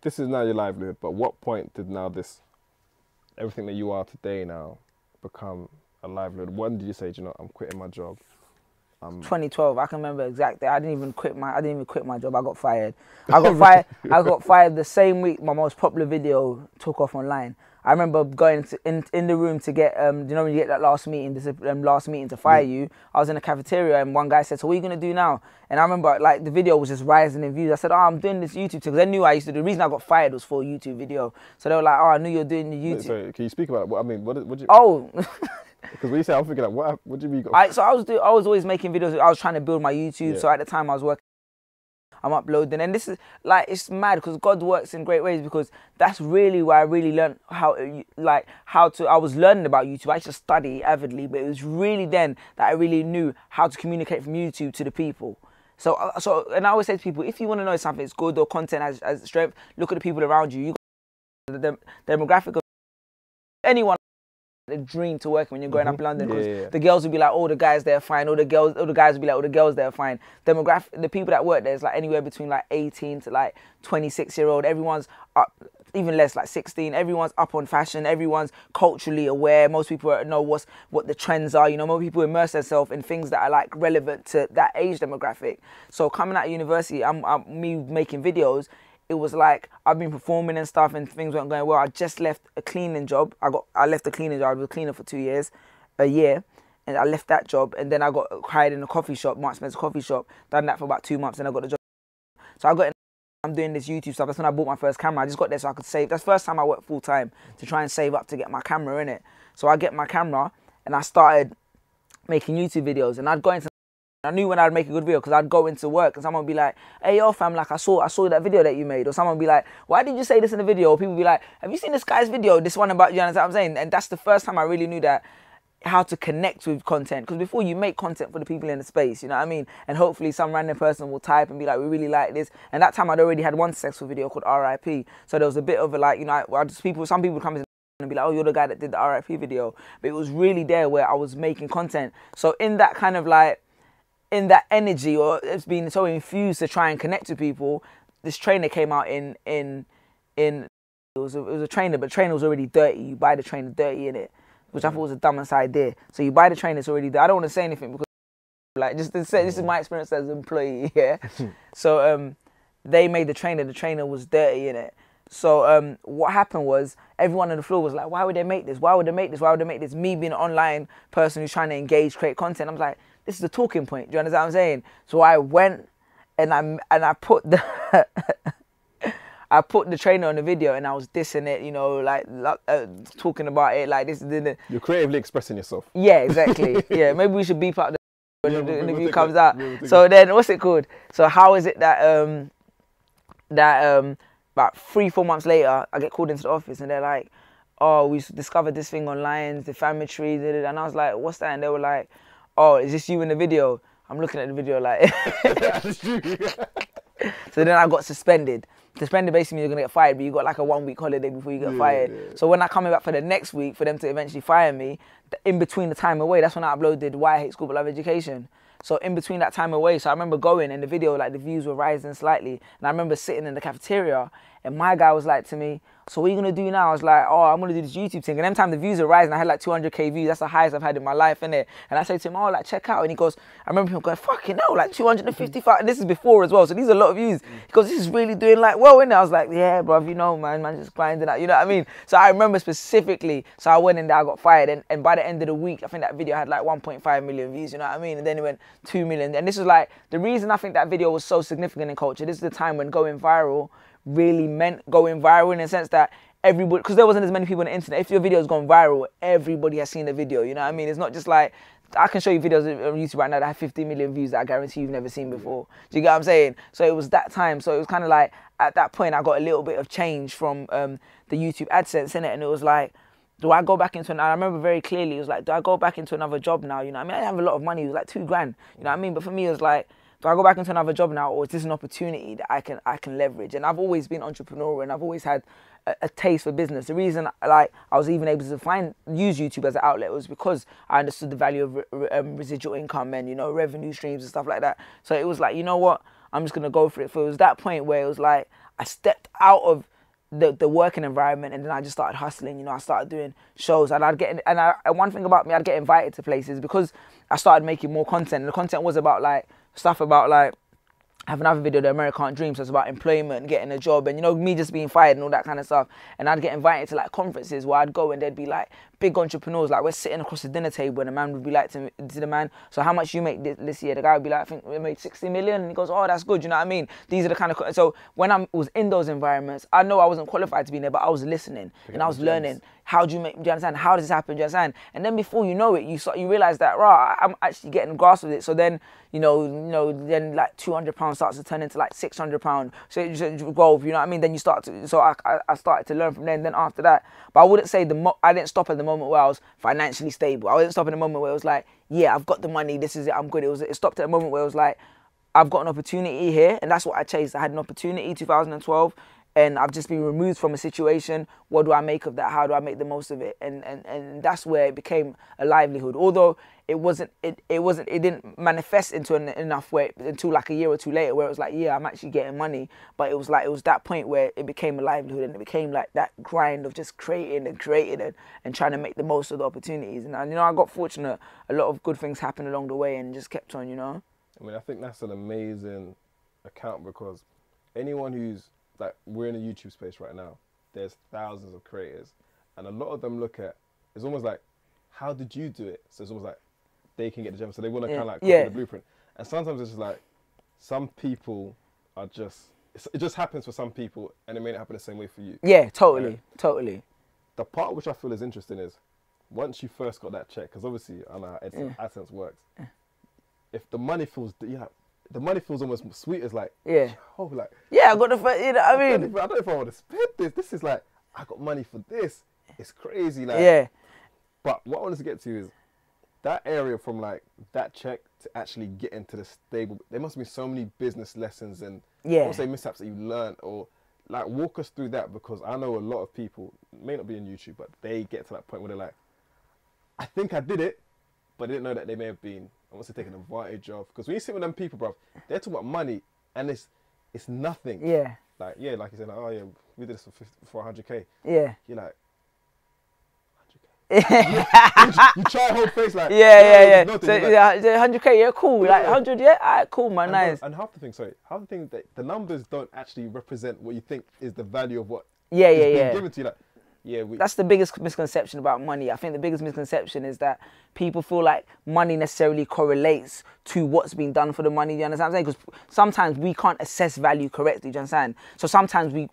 this is now your livelihood, but what point did now everything that you are today now become a livelihood? When did you say, you know, I'm quitting my job? 2012. I can remember exactly. I didn't even quit my job. I got fired. I got fired. I got fired the same week my most popular video took off online. I remember going in the room to get you know when you get that last meeting, last meeting to fire you. I was in the cafeteria and one guy said, "So what are you gonna do now?" And I remember like the video was just rising in views. I said, "Oh, I'm doing this YouTube because they knew I used to do." The reason I got fired was for a YouTube video. So they were like, "Oh, I knew you were doing the YouTube." Sorry, can you speak about what I mean? What you? Oh. Because when you say, I'm thinking like, what do you mean? So I was always making videos. I was trying to build my YouTube. Yeah. So at the time I was working, I'm uploading, and this is like, it's mad because God works in great ways, because that's really where I really learned I was learning about YouTube. I used to study avidly, but it was really then that I really knew how to communicate from YouTube to the people. So and I always say to people, if you want to know something's good or content as strength, look at the people around you. You got the demographic of anyone. The dream to work when you're growing up in London, because the girls would be like, oh, the guys they're fine, or the guys would be like, oh, the girls they're fine. The people that work there is like anywhere between like 18 to like 26-year-old. Everyone's up, even less, like 16. Everyone's up on fashion. Everyone's culturally aware. Most people know what the trends are. You know, most people immerse themselves in things that are like relevant to that age demographic. So coming out of university, me making videos. It was like I've been performing and stuff, and things weren't going well. I just left a cleaning job. I left the cleaning job. I was a cleaner for a year, and I left that job. And then I got hired in a coffee shop, Mark Spencer coffee shop. Done that for about 2 months, and I got the job. So I'm doing this YouTube stuff. That's when I bought my first camera. I just got there so I could save. That's the first time I worked full time to try and save up to get my camera in it. So I get my camera and I started making YouTube videos, and I'd go into. I knew when I'd make a good video because I'd go into work and someone would be like, hey, yo, fam, like I saw that video that you made. Or someone would be like, why did you say this in the video? Or people would be like, have you seen this guy's video? This one about, you understand what I'm saying? And that's the first time I really knew that, how to connect with content. Because before, you make content for the people in the space, you know what I mean? And hopefully some random person will type and be like, we really like this. And that time I'd already had one successful video called RIP. So there was a bit of a like, you know, some people would come in and be like, oh, you're the guy that did the RIP video. But it was really there where I was making content. So in that kind of like, in that energy, or it's been so infused to try and connect to people, this trainer came out in it was a trainer, but the trainer was already dirty. You buy the trainer dirty in it, which I thought was a dumbest idea. So you buy the trainer, it's already dirty. I don't want to say anything because like just to say, this is my experience as an employee, yeah. So they made the trainer was dirty in it. So what happened was everyone on the floor was like, why would they make this? Why would they make this? Why would they make this? Me being an online person who's trying to engage, create content, I'm like, this is a talking point. Do you understand what I'm saying? So I went and I put the I put the trainer on the video and I was dissing it, you know, like talking about it like this. You're creatively expressing yourself. Yeah, exactly. Yeah, maybe we should beep out when the interview comes out. So then, what's it called? So how is it that about 3-4 months later, I get called into the office and they're like, oh, we discovered this thing online, defamatory, and I was like, what's that? And they were like, oh, is this you in the video? I'm looking at the video like... So then I got suspended. Suspended basically means you're going to get fired, but you got like a 1-week holiday before you get fired. Yeah. So when I come back for the next week for them to eventually fire me, in between the time away, that's when I uploaded Why I Hate School But Love Education. So in between that time away, so I remember going and the video, like the views were rising slightly. And I remember sitting in the cafeteria and my guy was like to me, so what are you going to do now? I was like, oh, I'm going to do this YouTube thing. And every time the views are rising, I had like 200k views. That's the highest I've had in my life, innit? And I said to him, oh, like, check out. And he goes, I remember him going, fucking hell, like 255. And this is before as well. So these are a lot of views. He goes, this is really doing like well, innit? I was like, yeah, bruv, you know, man just grinding out. You know what I mean? So I remember specifically. So I went in there, I got fired. And by the end of the week, I think that video had like 1.5 million views. You know what I mean? And then it went 2 million. And this was like, the reason I think that video was so significant in culture, this is the time when going viral really meant going viral in the sense that everybody, because there wasn't as many people on the internet. If your video has gone viral, everybody has seen the video, you know what I mean? It's not just like, I can show you videos on YouTube right now that have 50 million views that I guarantee you've never seen before. Do you get what I'm saying? So it was that time. So it was kind of like, at that point, I got a little bit of change from the YouTube AdSense, innit? And it was like, do I go back into I remember very clearly, it was like, do I go back into another job now? You know what I mean? I didn't have a lot of money. It was like 2 grand, you know what I mean? But for me, it was like, do I go back into another job now, or is this an opportunity that I can leverage? And I've always been entrepreneurial, and I've always had a taste for business. The reason I was even able to use YouTube as an outlet was because I understood the value of residual income and, you know, revenue streams and stuff like that. So it was like, you know what, I'm just gonna go for it. So it was that point where it was like I stepped out of the working environment, and then I just started hustling. You know, I started doing shows, and and one thing about me, I'd get invited to places because I started making more content. And the content was about like stuff about like, I have another video, The American Dream, so it's about employment, getting a job, and you know, me just being fired and all that kind of stuff. And I'd get invited to like conferences where I'd go and there'd be like big entrepreneurs, like we're sitting across the dinner table and the man would be like to the man, so how much you make this year? The guy would be like, I think we made 60 million. And he goes, oh, that's good, you know what I mean? These are the kind of, so when I was in those environments, I know I wasn't qualified to be in there, but I was listening and I was learning. How do you understand? How does this happen? Do you understand? And then before you know it, you realize that, right, I'm actually getting a grasp of it. So then, then like £200 starts to turn into like £600. So you grow, you know what I mean? Then you start to, so I started to learn from there. And then after that, but I wouldn't say I didn't stop at the moment where I was financially stable. I didn't stop at the moment where it was like, yeah, I've got the money. This is it. I'm good. It stopped at a moment where it was like, I've got an opportunity here. And that's what I chased. I had an opportunity 2012. And I've just been removed from a situation. What do I make of that? How do I make the most of it? And that's where it became a livelihood. Although it didn't manifest into enough way until like a year or two later, where it was like, yeah, I'm actually getting money. But it was that point where it became a livelihood, and it became like that grind of just creating and trying to make the most of the opportunities. And I got fortunate. A lot of good things happened along the way, and just kept on. I mean, I think that's an amazing account, because anyone who's like, we're in a YouTube space right now, there's thousands of creators, and a lot of them look at, it's almost like, how did you do it? So it's almost like they can get the gem, so they want to kind of like copy the blueprint. And sometimes it's just like, some people are just, it just happens for some people, and it may not happen the same way for you. Yeah, totally. The part which I feel is interesting is, once you first got that check, because obviously I know how AdSense works, if the money feels, the money feels almost sweet as like, yeah, oh, like, yeah, I got the, you know what I mean? I don't know if I want to spend this. This is like, I got money for this. It's crazy, like. Yeah. But what I wanted to get to is that area from like that check to actually get into the stable. There must be so many business lessons and I won't say mishaps that you learned, or like walk us through that, because I know a lot of people, may not be in YouTube, but they get to that point where they're like, I think I did it, but they didn't know that they may have been, I want to say, taken advantage of. Because when you sit with them people, bro, they're talking about money, and it's nothing. Yeah. Like, yeah, like you said, like, oh yeah, we did this for 100K. Yeah. You're like, 100K. you try a whole face like, yeah. No, so like, yeah, 100K, yeah, cool. Like 100, yeah, alright, cool, man, nice. And half the thing that the numbers don't actually represent what you think is the value of what is being given to you. Like, that's the biggest misconception about money. I think the biggest misconception is that people feel like money necessarily correlates to what's being done for the money. You understand what I'm saying? Because sometimes we can't assess value correctly. Do you understand? So sometimes we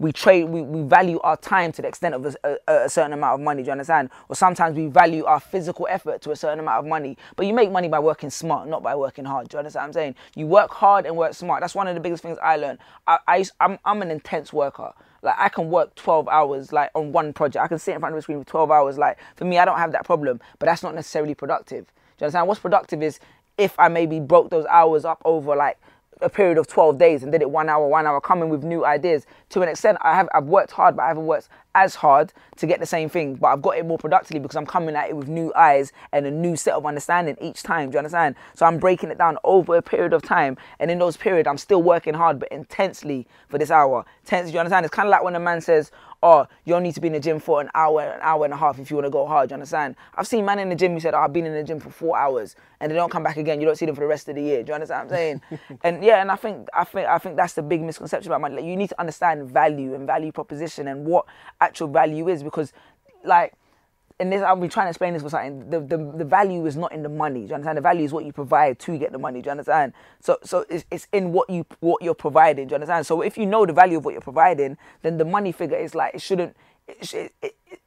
value our time to the extent of a certain amount of money. Do you understand? Or sometimes we value our physical effort to a certain amount of money. But you make money by working smart, not by working hard. Do you understand what I'm saying? You work hard and work smart. That's one of the biggest things I learned. I'm an intense worker. Like, I can work 12 hours, like, on one project. I can sit in front of a screen for 12 hours. Like, for me, I don't have that problem. But that's not necessarily productive. Do you understand? What's productive is if I maybe broke those hours up over, like, a period of 12 days and did it 1 hour, coming with new ideas. To an extent, I've worked hard, but I haven't worked as hard to get the same thing, but I've got it more productively because I'm coming at it with new eyes and a new set of understanding each time. Do you understand? So I'm breaking it down over a period of time, and in those periods, I'm still working hard, but intensely for this hour. Do you understand? It's kind of like when a man says, oh, you only need to be in the gym for an hour and a half if you want to go hard. Do you understand? I've seen man in the gym who said, oh, I've been in the gym for 4 hours, and they don't come back again. You don't see them for the rest of the year. Do you understand what I'm saying? And yeah, and I think that's the big misconception about money. Like, you need to understand value and value proposition and what actual value is, because, like, in this, I'll be trying to explain this for something. The value is not in the money. Do you understand? The value is what you provide to get the money. Do you understand? So it's in what you're providing. Do you understand? So if you know the value of what you're providing, then the money figure is like,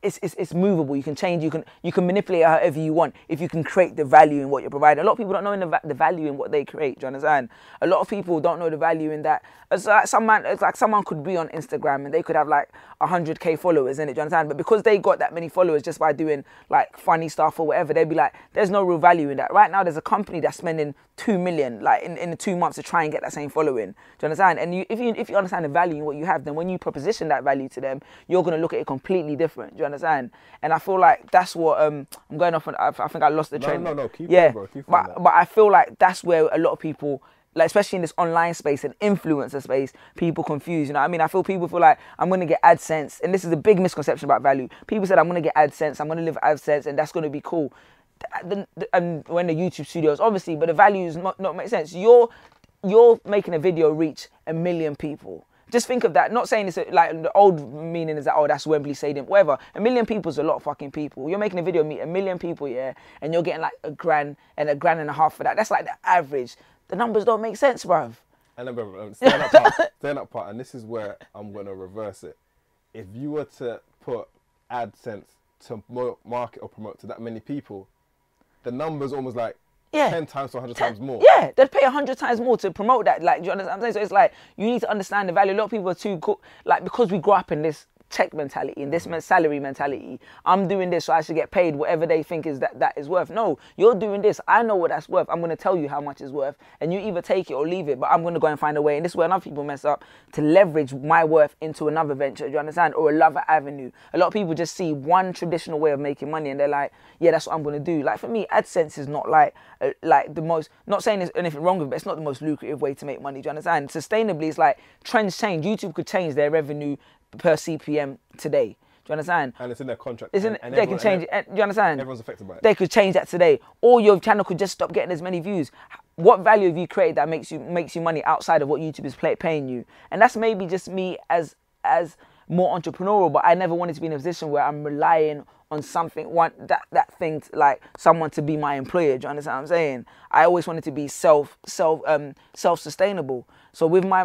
it's movable. You can change. You can manipulate it however you want if you can create the value in what you're providing. A lot of people don't know the value in what they create. Do you understand? A lot of people don't know the value in that. It's like someone could be on Instagram and they could have like 100K followers in it. Do you understand? But because they got that many followers just by doing like funny stuff or whatever, they'd be like, there's no real value in that. Right now, there's a company that's spending 2 million like in the 2 months to try and get that same following. Do you understand? And if you understand the value in what you have, then when you proposition that value to them, you're gonna look at it completely different. Do you understand? And I feel like that's what I'm going off on. I think I lost the train. No. Keep on, bro. Keep on. But I feel like that's where a lot of people like especially in this online space and influencer space, people confuse, you know what I mean? I feel people feel like I'm going to get AdSense, and this is a big misconception about value. People said I'm going to get AdSense, I'm going to live AdSense, and that's going to be cool. And when the YouTube studios, obviously, but the value is not make sense. You're making a video reach 1 million people. Just think of that. Not saying it's like the old meaning is that, oh, that's Wembley Stadium, whatever. 1 million people is a lot of fucking people. You're making a video meet 1 million people, yeah, and you're getting like £1,000 and £1.50 for that. That's like the average. The numbers don't make sense, bruv. And then, stand up part, and this is where I'm going to reverse it. If you were to put AdSense to market or promote to that many people, the number's almost like 10 times to 100 times more. Yeah, they'd pay 100 times more to promote that. Like, do you understand what I'm saying? So it's like, you need to understand the value. A lot of people are too cool. Like, because we grew up in this check mentality, in this salary mentality, I'm doing this so I should get paid whatever they think is that is worth. No, you're doing this. I know what that's worth. I'm going to tell you how much it's worth, and you either take it or leave it, but I'm going to go and find a way. And this is where other people mess up, to leverage my worth into another venture, do you understand? Or another avenue. A lot of people just see one traditional way of making money and they're like, yeah, that's what I'm going to do. Like, for me, AdSense is not like the most, not saying there's anything wrong with it, but it's not the most lucrative way to make money, do you understand? Sustainably, it's like trends change. YouTube could change their revenue per CPM today. Do you understand? And it's in their contract. They can change it. Do you understand? Everyone's affected by it. They could change that today. Or your channel could just stop getting as many views. What value have you created that makes you money outside of what YouTube is paying you? And that's maybe just me as more entrepreneurial, but I never wanted to be in a position where I'm relying on something, that thing, like someone to be my employer. Do you understand what I'm saying? I always wanted to be self-sustainable. So with my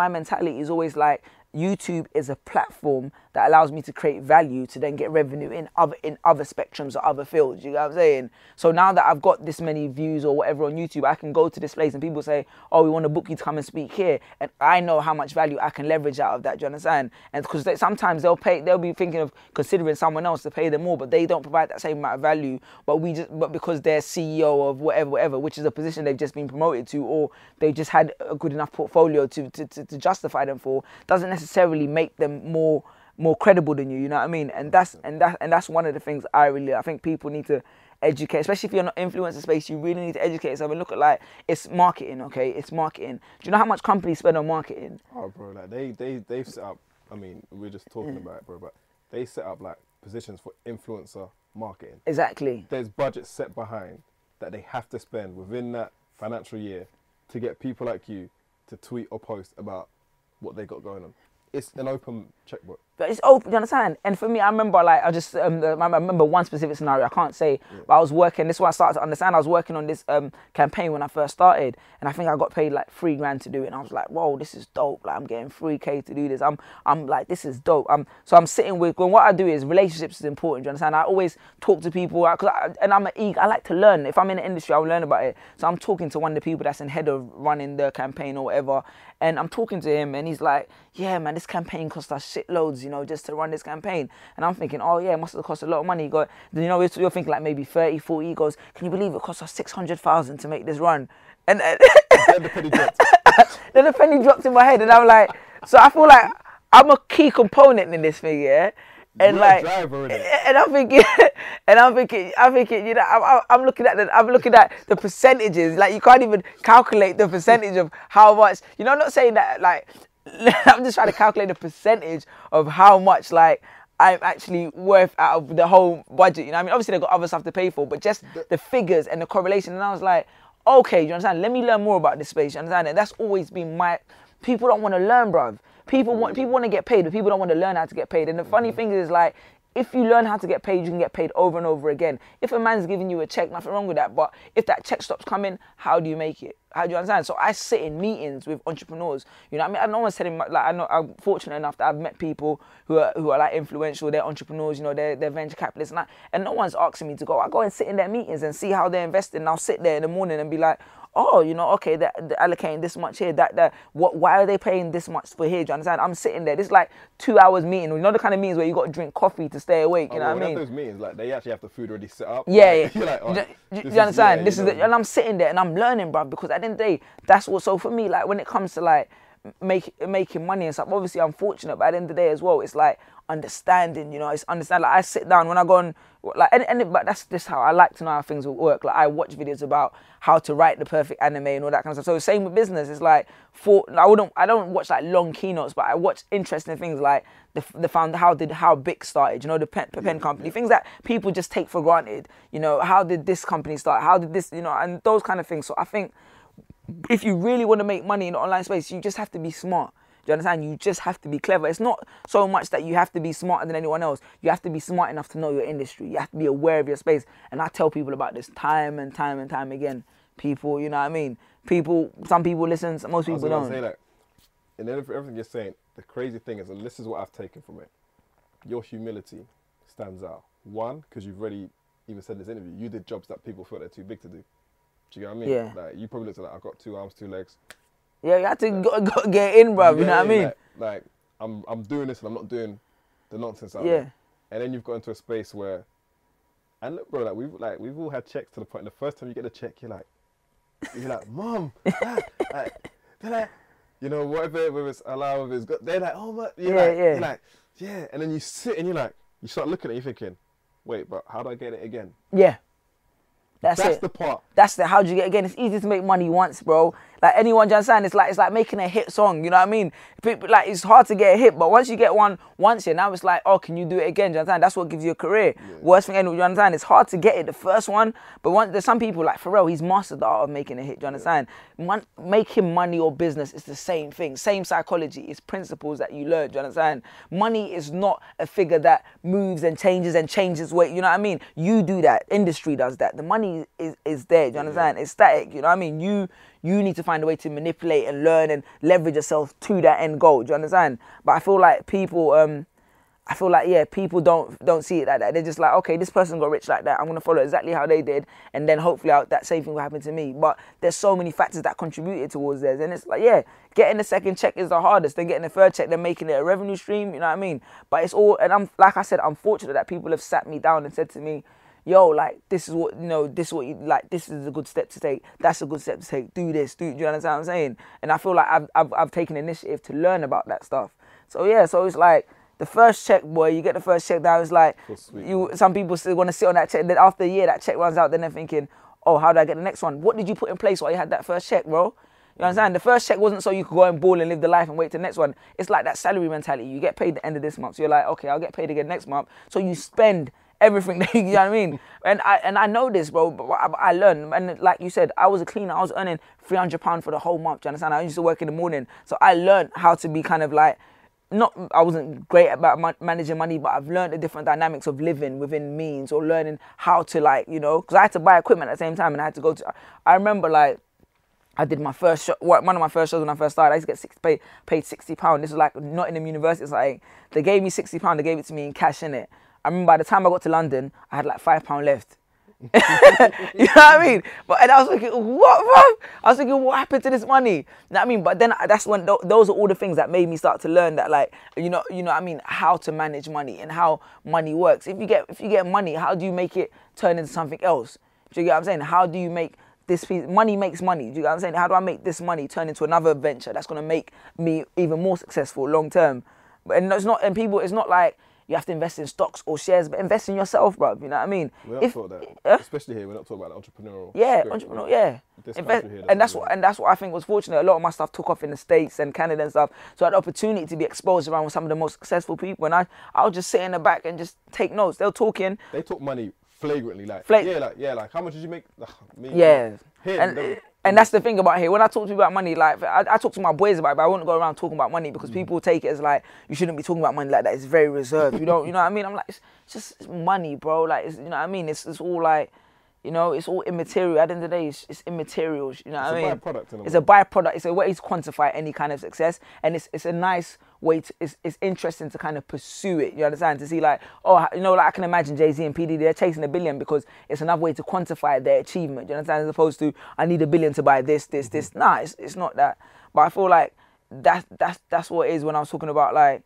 mentality is always like, YouTube is a platform that allows me to create value to then get revenue in other spectrums or other fields. You know what I'm saying? So now that I've got this many views or whatever on YouTube, I can go to this place and people say, oh, we want to book you to come and speak here. And I know how much value I can leverage out of that. Do you understand? And because sometimes they'll be thinking of considering someone else to pay them more, but they don't provide that same amount of value. But because they're CEO of whatever, which is a position they've just been promoted to, or they've just had a good enough portfolio to justify them for, doesn't necessarily make them more credible than you know what I mean? And that's one of the things I think people need to educate, especially if you're not influencer space. You really need to educate yourself and look at, like, it's marketing, okay? It's marketing. Do you know how much companies spend on marketing? Oh, bro, like they've set up, I mean, we're just talking about it, bro, but they set up like positions for influencer marketing. Exactly. There's budgets set behind that they have to spend within that financial year to get people like you to tweet or post about what they got going on. It's an open checkbook. But it's open, you understand? And for me, I remember, like, I remember one specific scenario, I can't say, but I was working, this is what I started to understand, I was working on this campaign when I first started, and I think I got paid like $3,000 to do it, and I was like, whoa, this is dope, like, I'm getting $3K to do this, I'm like, this is dope. So I'm sitting with, when what I do is, relationships is important, do you understand? I always talk to people, and I'm eager, I like to learn. If I'm in the industry, I'll learn about it. So I'm talking to one of the people that's in head of running the campaign or whatever, and I'm talking to him, and he's like, yeah, man, this campaign cost us shitloads, you know, just to run this campaign. And I'm thinking, oh yeah, it must have cost a lot of money. He goes, you know, you're thinking like maybe 30, 40. He goes, can you believe it cost us 600,000 to make this run? And then the penny dropped. Then the penny dropped in my head, and I'm like, so I feel like I'm a key component in this thing, yeah. And you're like, and I'm thinking, you know, I'm looking at the percentages. Like, you can't even calculate the percentage of how much. You know, I'm not saying that, like, I'm just trying to calculate the percentage of how much, like, I'm actually worth out of the whole budget. You know what I mean? Obviously, they've got other stuff to pay for, but just the figures and the correlation. And I was like, okay, you understand? Let me learn more about this space. You understand? And that's always been my. People don't want to learn, bruv. People want to get paid, but people don't want to learn how to get paid. And the funny thing is, like, if you learn how to get paid, you can get paid over and over again. If a man's giving you a check, nothing wrong with that. But if that check stops coming, how do you make it? How do you understand? So I sit in meetings with entrepreneurs. You know what I mean? I know one's telling, like, I'm fortunate enough that I've met people who are like influential, they're entrepreneurs, you know, they're venture capitalists, and no one's asking me to go. I go and sit in their meetings and see how they're investing. And I'll sit there in the morning and be like, oh, you know, okay, they're allocating this much here, why are they paying this much for here? Do you understand? I'm sitting there. This is like 2 hours meeting. You know the kind of meetings where you got to drink coffee to stay awake, you know what I mean? Those meetings, like, they actually have the food already set up. Yeah, like, yeah. You're like, oh, do you understand? And I'm sitting there and I'm learning, bruv, because at the end of the day, that's what, so for me, like, when it comes to, like, making money and stuff. Obviously, I'm fortunate, but at the end of the day as well, it's like understanding, you know, it's understand. Like I sit down when I go on, like, but that's just how I like to know how things will work. Like I watch videos about how to write the perfect anime and all that kind of stuff. So same with business. It's like I don't watch like long keynotes, but I watch interesting things like how Bic started, you know, the pen company, things that people just take for granted. You know, how did this company start? How did this, you know, and those kind of things. So I think if you really want to make money in the online space, you just have to be smart. Do you understand? You just have to be clever. It's not so much that you have to be smarter than anyone else. You have to be smart enough to know your industry. You have to be aware of your space. And I tell people about this time and time and time again. People, you know what I mean? Some people listen, most people don't. Say that, and then everything you're saying, the crazy thing is, and this is what I've taken from it, your humility stands out. One, because you've already even said in this interview, you did jobs that people thought they're too big to do. Do you get what I mean? Yeah. Like, you probably looked at like, I've got 2 arms, 2 legs. Yeah, you have to go get in, bro. You know what I mean? Like I'm doing this and I'm not doing the nonsense out there. And then you've got into a space where, and look, bro, we've all had checks to the point. The first time you get a check, you're like, Mom, Dad, they're like, you know, whether it's allowed, whether it's good, they're like, oh my, you're like, yeah. And then you sit and you start looking at it, you're thinking, wait, but how do I get it again? Yeah. That's the part. That's how do you get again? It's easy to make money once, bro. Like anyone, do you understand? It's like making a hit song. You know what I mean? People, like it's hard to get a hit, but once you get one once, now it's like, oh, can you do it again? Do you understand? That's what gives you a career. Yeah. Worst thing, you understand? It's hard to get it the first one, but there's some people like Pharrell. He's mastered the art of making a hit. Do you understand? Making money or business is the same thing. Same psychology. It's principles that you learn. Do you understand? Money is not a figure that moves and changes weight. You know what I mean? You do that. Industry does that. The money is there. Do you understand? It's static. You know what I mean? You need to find a way to manipulate and learn and leverage yourself to that end goal. Do you understand? But I feel like people, people don't see it like that. They're just like, okay, this person got rich like that. I'm gonna follow exactly how they did, and then hopefully that same thing will happen to me. But there's so many factors that contributed towards theirs, and it's like, getting the second check is the hardest. Then getting the third check, then making it a revenue stream. You know what I mean? But it's all, and I'm like I said, I'm fortunate that people have sat me down and said to me, yo, like, this is what, you know, this is what you, like, this is a good step to take. That's a good step to take. Do this. Do you understand what I'm saying? And I feel like I've taken initiative to learn about that stuff. So, yeah, so it's like, the first check, boy, you get the first check down, it's like, some people still want to sit on that check. And then after a year, that check runs out. Then they're thinking, oh, how do I get the next one? What did you put in place while you had that first check, bro? You understand? The first check wasn't so you could go and ball and live the life and wait till the next one. It's like that salary mentality. You get paid the end of this month. So you're like, okay, I'll get paid again next month. So you spend everything, you know what I mean? And I know this, bro, but I learned. And like you said, I was a cleaner. I was earning £300 for the whole month, do you understand? I used to work in the morning. So I learned how to be kind of like, I wasn't great about managing money, but I've learned the different dynamics of living within means, or learning how to, like, you know, because I had to buy equipment at the same time, and I had to go to, I remember, like, I did my first show, one of my first shows when I first started. I used to get paid £60. This was like Nottingham University. It's like, they gave me £60, they gave it to me in cash, innit? I remember by the time I got to London, I had like £5 left. You know what I mean? And I was thinking, what, bro? I was thinking, what happened to this money? You know what I mean? But then that's when those are all the things that made me start to learn that, like, you know what I mean, how to manage money and how money works. If you get money, how do you make it turn into something else? Do you get what I'm saying? How do you make this piece? Money makes money. Do you get what I'm saying? How do I make this money turn into another venture that's gonna make me even more successful long term? And it's not like you have to invest in stocks or shares, but invest in yourself, bro. You know what I mean? We're not talking about that. Especially here, we're not talking about the entrepreneurial. Yeah, spirit, entrepreneurial. Yeah. And that's what I think was fortunate. A lot of my stuff took off in the States and Canada and stuff. So I had the opportunity to be exposed around with some of the most successful people, and I'll just sit in the back and just take notes. They're talking. They talk money flagrantly, like how much did you make? And that's the thing about here. When I talk to people about money, like, I talk to my boys about it, but I wouldn't go around talking about money, because people take it as like, you shouldn't be talking about money like that. It's very reserved. You know what I mean? I'm like, it's just money, bro. Like, you know what I mean? It's all like, you know, it's all immaterial. At the end of the day, it's immaterial. You know what I mean? It's a byproduct. It's a byproduct. It's a way to quantify any kind of success, and it's a nice way to. It's interesting to kind of pursue it. You understand? To see, like, oh, you know, like I can imagine Jay-Z and P. Diddy, they're chasing $1 billion because it's another way to quantify their achievement. You understand? As opposed to, I need $1 billion to buy this. Nah, it's not that. But I feel like that's what it is when I was talking about, like,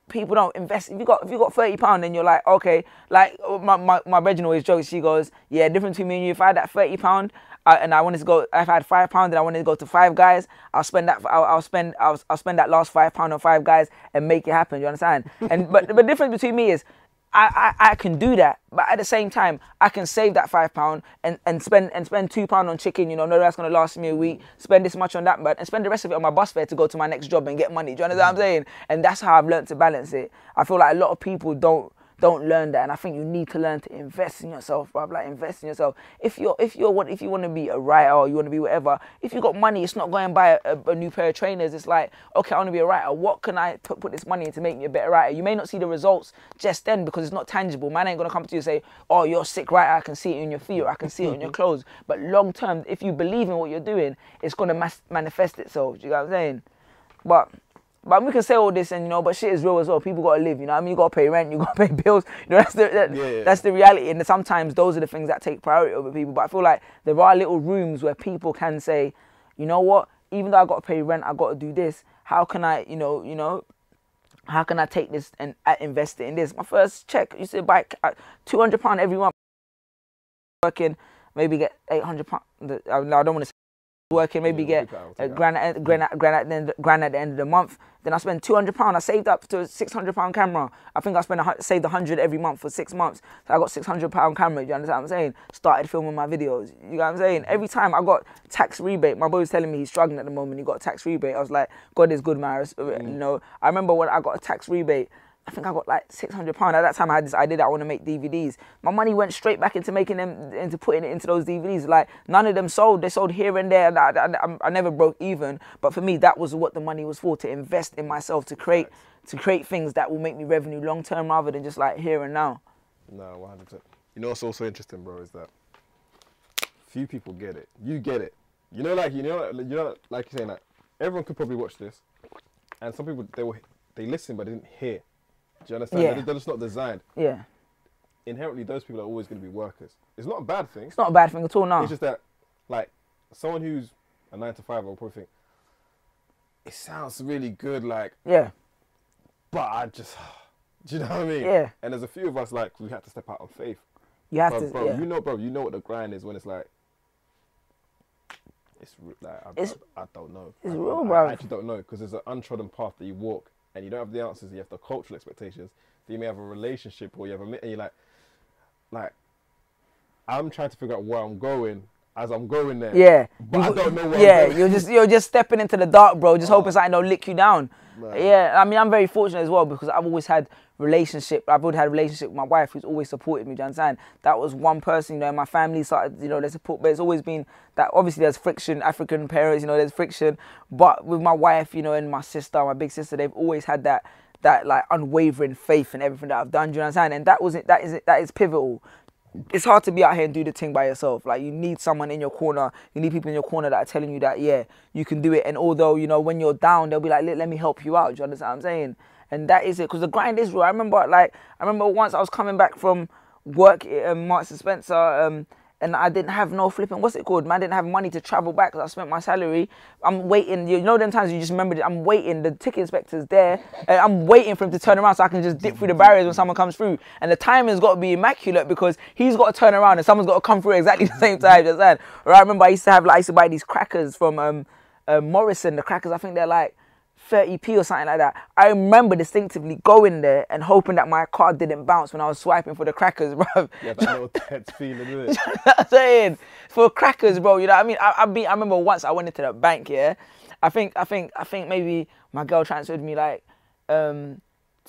people don't invest. If you got £30 and you're like, okay, like my Regina always jokes, she goes, yeah, difference between me and you, if I had that £30 and I wanted to go, if I had £5 and I wanted to go to Five Guys, I'll spend that that last £5 on Five Guys and make it happen. You understand? And but the difference between me is I can do that, but at the same time I can save that £5 and spend £2 on chicken. You know that's gonna last me a week. Spend this much on that, but and spend the rest of it on my bus fare to go to my next job and get money. Do you understand what I'm saying? And that's how I've learned to balance it. I feel like a lot of people don't learn that, and I think you need to learn to invest in yourself, bro. Like invest in yourself. If you want to be a writer or you want to be whatever, if you got money, it's not going and buy a new pair of trainers. It's like, okay, I want to be a writer. What can I put this money in to make me a better writer? You may not see the results just then because it's not tangible. Man ain't gonna come to you and say, oh, you're a sick writer. I can see it in your feet or I can see it in your clothes. But long term, if you believe in what you're doing, it's gonna manifest itself. Do you know what I'm saying? But we can say all this, and but shit is real as well. People gotta live, you know what I mean? You gotta pay rent, you gotta pay bills. That's the reality. And sometimes those are the things that take priority over people. But I feel like there are little rooms where people can say, you know what? Even though I gotta pay rent, I gotta do this. How can I, how can I take this and invest it in this? My first check used to buy £200 every month. Working, maybe get £800. No, I don't want to say. Working, maybe get a grand at the end of the month. Then I spend £200. I saved up to a £600 camera. I think I saved 100 every month for 6 months. So I got £600 camera. You understand what I'm saying? Started filming my videos. You know what I'm saying? Every time I got tax rebate. My boy was telling me he's struggling at the moment. He got a tax rebate. I was like, God is good, man. I remember when I got a tax rebate. I think I got like £600. At that time, I had this idea that I want to make DVDs. My money went straight back into making them, into putting it into those DVDs. Like, none of them sold. They sold here and there. I never broke even. But for me, that was what the money was for, to invest in myself, to create things that will make me revenue long term rather than just like here and now. No, 100%. You know what's also interesting, bro, is that few people get it. You get it. Like you're saying that everyone could probably watch this, and some people they listen but they didn't hear. Do you understand? Yeah. They're just not designed. Yeah. Inherently, those people are always going to be workers. It's not a bad thing. It's not a bad thing at all, no. It's just that, like, someone who's a 9 to 5 will probably think, it sounds really good, like, yeah. But I just, do you know what I mean? Yeah. And there's a few of us, like, we have to step out on faith. You have to, bro, yeah. You know what the grind is when it's like, I don't know. It's real, bro. I actually don't know, because there's an untrodden path that you walk, and you don't have the answers. You have the cultural expectations. Then you may have a relationship, or you have and you're like, I'm trying to figure out where I'm going as I'm going there. Yeah. But I don't know where I'm going. You're just stepping into the dark, bro. Just hoping something don't lick you down. Man. Yeah. I mean, I'm very fortunate as well because I've always had a relationship with my wife who's always supported me. Do you understand? That was one person, in my family started, there's support, but it's always been that. Obviously, there's friction. African parents, there's friction. But with my wife, and my sister, my big sister, they've always had that like unwavering faith in everything that I've done. Do you understand? And that is pivotal. It's hard to be out here and do the thing by yourself. Like, you need someone in your corner. You need people in your corner that are telling you that, yeah, you can do it. And although, when you're down, they'll be like, let me help you out. Do you understand what I'm saying? And that is it. Because the grind is real. I remember once I was coming back from work at Marks and Spencer, and I didn't have no flipping, what's it called, man? I didn't have money to travel back because I spent my salary. I'm waiting, them times you just remember, I'm waiting, the ticket inspector's there, and I'm waiting for him to turn around so I can just dip through the barriers when someone comes through. And the timing's got to be immaculate because he's got to turn around and someone's got to come through exactly the same time. You understand? Or I remember I used to buy these crackers from Morrison. The crackers, I think they're like 30p or something like that. I remember distinctively going there and hoping that my card didn't bounce when I was swiping for the crackers, bro. Yeah, that little tense feeling, isn't it? You know what I'm saying? For crackers, bro. You know what I mean? I remember once I went into the bank, yeah. I think maybe my girl transferred me like £10.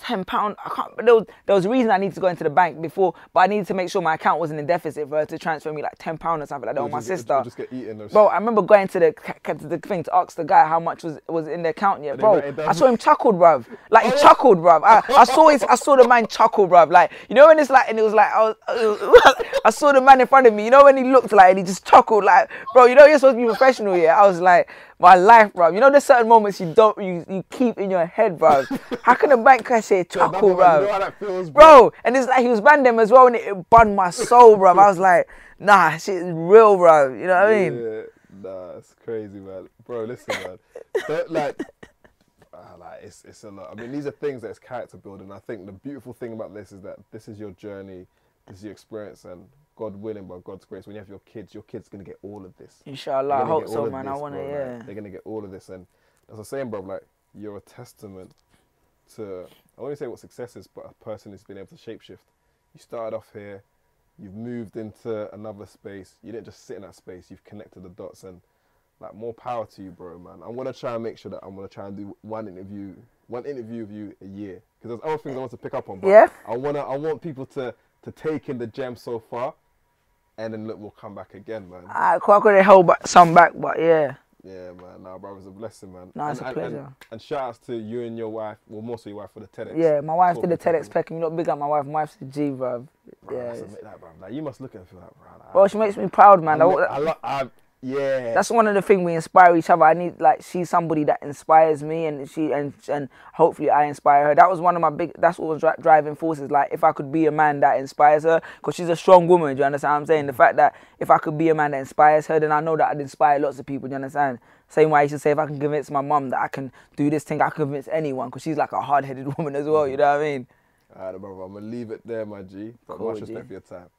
I can't. But there was a reason I needed to go into the bank before, but I needed to make sure my account wasn't in deficit for her to transfer me like £10 or something like that on my sister. Just get eaten. Bro, I remember going to the thing to ask the guy how much was in the account. Yeah, bro. I saw him chuckled, bruv. Like he chuckled, bruv. I saw the man chuckle, bruv. Like, when it's like, and it was like I saw the man in front of me. When he looked like, and he just chuckled, like, bro. You're supposed to be professional, yeah. I was like, my life, bro. There's certain moments you keep in your head, bro. How can a bank cashier chuckle, bro? You know how that feels, bro. And it's like he was random as well, and it bunned my soul, bro. I was like, nah, shit is real, bro. You know what I mean? Yeah, nah, it's crazy, man. Bro, listen, man. Don't, it's a lot. I mean, these are things that's character building. I think the beautiful thing about this is that this is your journey, this is your experience, and God willing, by God's grace, when you have your kids going to get all of this. Inshallah, I hope so, man. I want to, yeah. Like, they're going to get all of this. And as I was saying, bro, like, you're a testament to, I won't say what success is, but a person who's been able to shapeshift. You started off here, you've moved into another space. You didn't just sit in that space, you've connected the dots, and like, more power to you, bro, man. I'm going to try and make sure that I'm going to try and do one interview with you a year. Because there's other things I want to pick up on. But yeah. I want people to take in the gem so far, and then look, we'll come back again, man. I could hold some back, but yeah. Yeah, man. Nah, bro, it's a blessing, man. No, it's a pleasure. And shout outs to you and your wife. Well, more so your wife for the TEDx. Yeah, my wife did the TEDx pecking. You know, big up my wife. My wife's a G, bro. Yeah. That, bro. Like, you must look at her for that, bro. Bro, she makes me proud, man. Yeah. That's one of the things we inspire each other. I need, like, she's somebody that inspires me, and hopefully I inspire her. That was one of my that's what was driving forces. Like, if I could be a man that inspires her, because she's a strong woman, do you understand what I'm saying? The fact that if I could be a man that inspires her, then I know that I'd inspire lots of people, do you understand? Same way I used to say, if I can convince my mum that I can do this thing, I can convince anyone, because she's like a hard-headed woman as well, you know what I mean? All right, brother, I'm going to leave it there, my G. But much respect for your time.